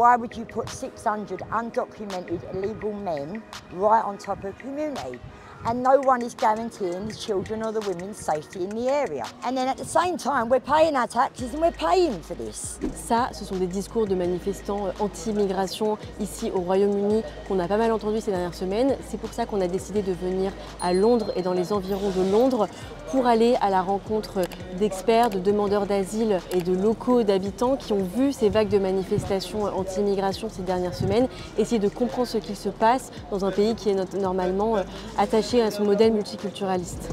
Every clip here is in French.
Why would you put 600 undocumented illegal men right on top of community? And no one is guaranteeing the children or the women's safety in the area. And then at the same time, we're paying our taxes and we're paying for this. Ça, ce sont des discours de manifestants anti-immigration ici au Royaume-Uni qu'on a pas mal entendu ces dernières semaines. C'est pour ça qu'on a décidé de venir à Londres et dans les environs de Londres pour aller à la rencontre d'experts, de demandeurs d'asile et de locaux, d'habitants qui ont vu ces vagues de manifestations anti-immigration ces dernières semaines, essayer de comprendre ce qui se passe dans un pays qui est normalement attaché à son modèle multiculturaliste.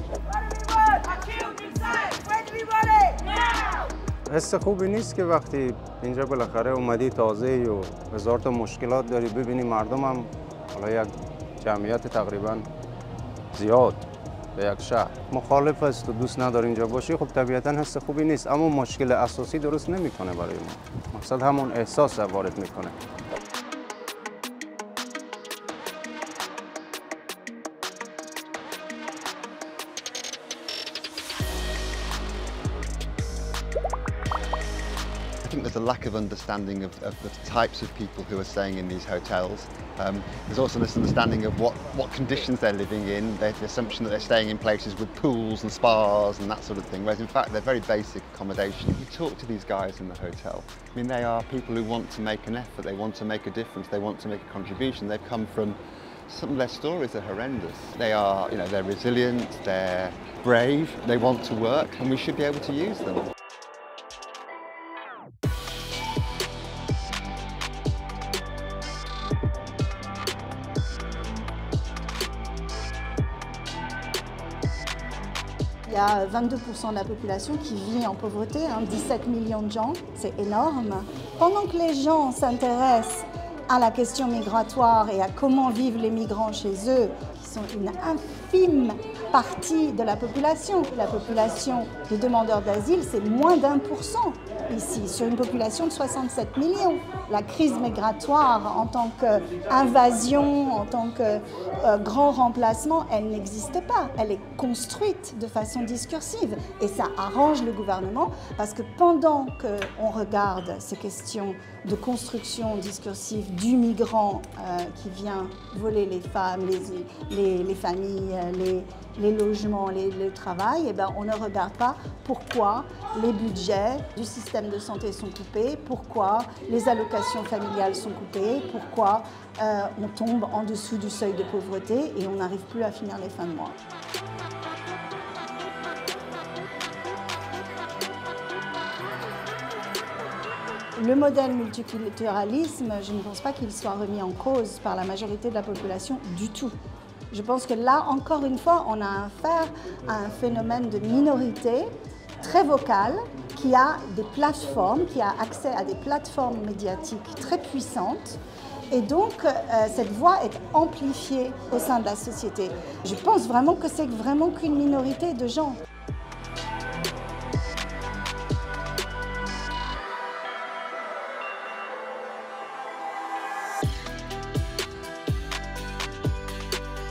حس خوبی نیست که وقتی اینجا بالاخره اومدی تازه‌ای و هزار تا مشکلات داری ببینی مردم هم حالا یک جمعیت تقریبا زیاد به یک شهر مخالف است و دوست نداره اینجا باشی، خب طبیعتا حس خوبی نیست، اما مشکل اساسی درست نمیکنه برای ما. مقصد همون احساس وارد میکنه. I think there's a lack of understanding of the types of people who are staying in these hotels. There's also this understanding of what conditions they're living in. There's the assumption that they're staying in places with pools and spas and that sort of thing, whereas in fact they're very basic accommodation. You talk to these guys in the hotel, I mean they are people who want to make an effort, they want to make a difference, they want to make a contribution. They've come from, some of their stories are horrendous. They are, they're resilient, they're brave, they want to work, and we should be able to use them. Il y a 22% de la population qui vit en pauvreté, 17 millions de gens, c'est énorme. Pendant que les gens s'intéressent à la question migratoire et à comment vivent les migrants chez eux, qui sont une infime partie de la population de demandeurs d'asile, c'est moins d'1% ici, sur une population de 67 millions. La crise migratoire en tant qu'invasion, en tant que grand remplacement, elle n'existe pas. Elle est construite de façon discursive. Et ça arrange le gouvernement parce que pendant qu'on regarde ces questions de construction discursive du migrant qui vient voler les femmes, les familles, les logements, le travail, eh ben, on ne regarde pas pourquoi les budgets du système de santé sont coupés, pourquoi les allocations familiales sont coupées, pourquoi on tombe en dessous du seuil de pauvreté et on n'arrive plus à finir les fins de mois. Le modèle multiculturalisme, je ne pense pas qu'il soit remis en cause par la majorité de la population du tout. Je pense que là, encore une fois, on a affaire à un phénomène de minorité très vocale qui a des plateformes, qui a accès à des plateformes médiatiques très puissantes. Et donc, cette voix est amplifiée au sein de la société. Je pense vraiment que c'est vraiment qu'une minorité de gens.